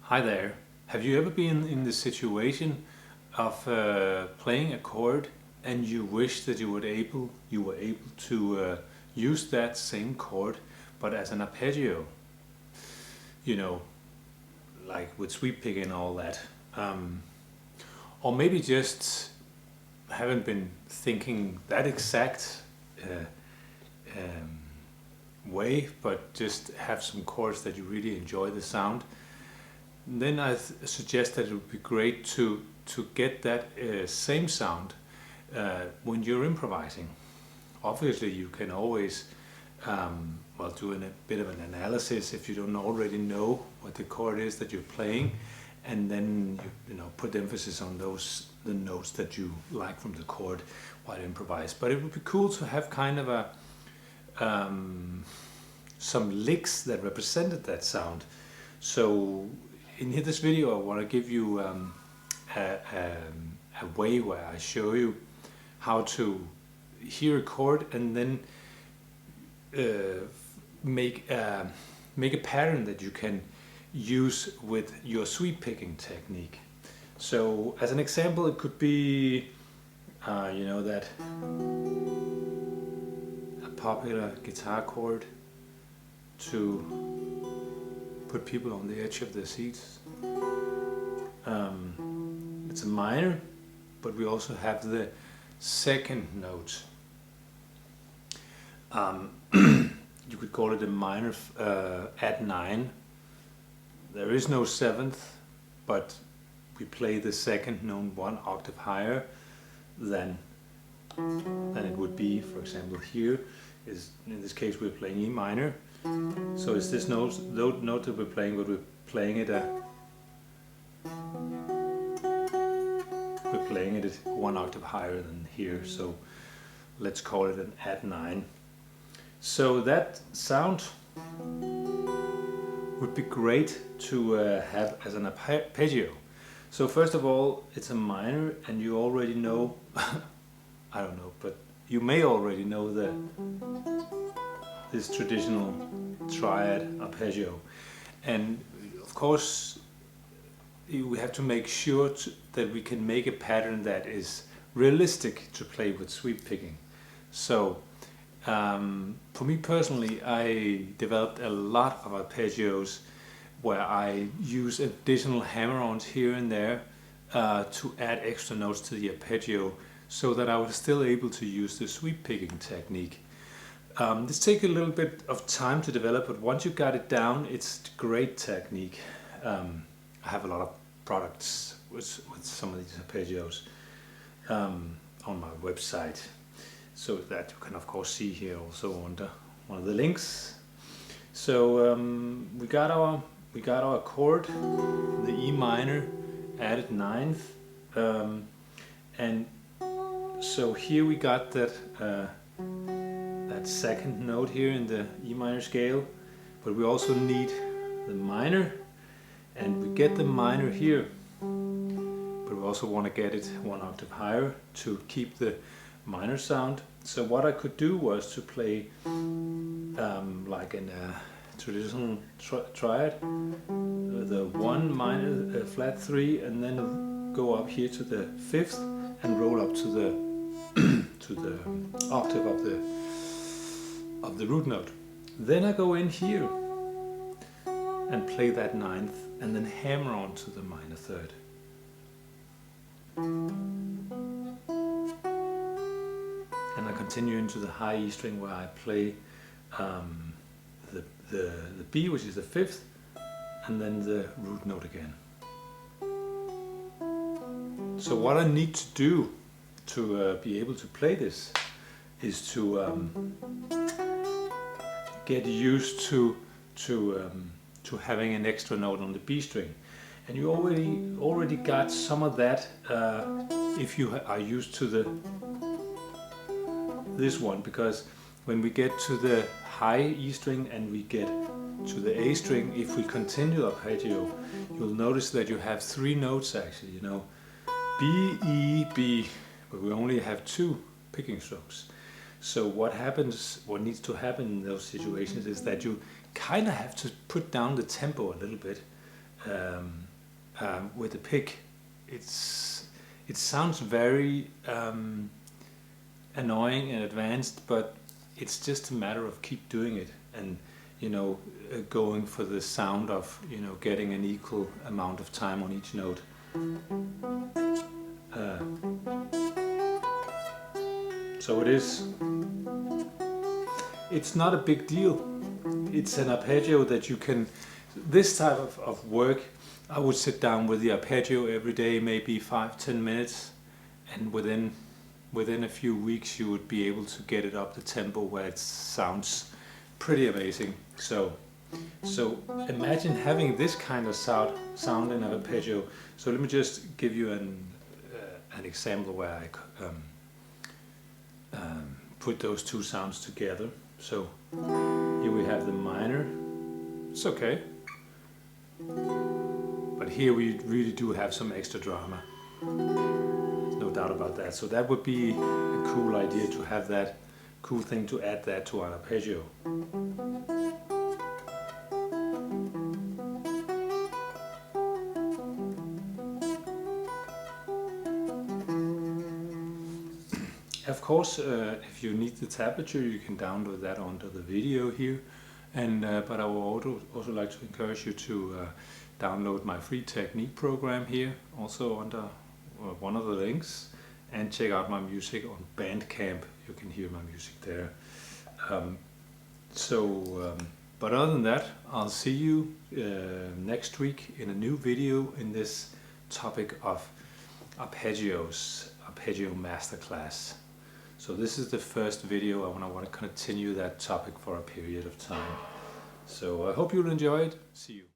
Hi there. Have you ever been in the situation of playing a chord and you wish that you were able to use that same chord but as an arpeggio? You know, like with sweep picking and all that. Or maybe just haven't been thinking that exact way, but just have some chords that you really enjoy the sound. Then I suggest that it would be great to get that same sound when you're improvising. Obviously, you can always do a bit of an analysis if you don't already know what the chord is that you're playing, and then you put emphasis on the notes that you like from the chord while you improvise. But it would be cool to have kind of a some licks that represented that sound. So in this video I want to give you a way where I show you how to hear a chord and then make a pattern that you can use with your sweep picking technique. So as an example, it could be that a popular guitar chord to put people on the edge of their seats. It's a minor, but we also have the second note. You could call it a minor add 9. There is no seventh, but we play the second note 1 octave higher than it would be, for example, here. In this case we're playing E minor. So it's this note that we're playing, but we're playing it 1 octave higher than here. So let's call it an add 9. So that sound would be great to have as an arpeggio. So first of all, it's a minor, and you already know, I don't know, but you may already know this traditional triad arpeggio. And of course, we have to make sure that we can make a pattern that is realistic to play with sweep picking. So for me personally, I developed a lot of arpeggios where I use additional hammer-ons here and there to add extra notes to the arpeggio, so that I was still able to use the sweep picking technique. This takes a little bit of time to develop, but once you got it down, it's a great technique. I have a lot of products with some of these arpeggios on my website, so that you can of course see here also under one of the links. So we got our chord, the E minor, added 9th, and so here we got that second note here in the E minor scale, but we also need the minor, and we get the minor here, but we also want to get it 1 octave higher to keep the minor sound. So what I could do was to play like in a traditional triad, the 1 minor flat 3, and then go up here to the 5th and roll up to the to the octave of the root note. Then I go in here and play that 9th, and then hammer on to the minor 3rd. And I continue into the high E string, where I play the B, which is the 5th, and then the root note again. So what I need to do to be able to play this is to get used to having an extra note on the B string, and you already got some of that if you are used to this one, because when we get to the high E string and we get to the A string, if we continue arpeggio, you'll notice that you have 3 notes actually, B, E, B, but we only have 2 picking strokes. So what needs to happen in those situations is that you kind of have to put down the tempo a little bit with the pick. It sounds very annoying and advanced, but it's just a matter of keep doing it and going for the sound of getting an equal amount of time on each note. So it's not a big deal. It's an arpeggio that you can, this type of work, I would sit down with the arpeggio every day, maybe 5-10 minutes, and within a few weeks you would be able to get it up the tempo where it sounds pretty amazing. So imagine having this kind of sound in an arpeggio. So let me just give you an example where I put those two sounds together. So here we have the minor. It's okay, but here we really do have some extra drama. There's no doubt about that. So that would be a cool idea to have that cool thing to add that to an arpeggio. Of course, if you need the tablature, you can download that under the video here. And but I would also like to encourage you to download my free technique program here, also under one of the links, and check out my music on Bandcamp. You can hear my music there. But other than that, I'll see you next week in a new video in this topic of arpeggios, Arpeggio Masterclass. So this is the first video, and I want to continue that topic for a period of time. So I hope you'll enjoy it. See you.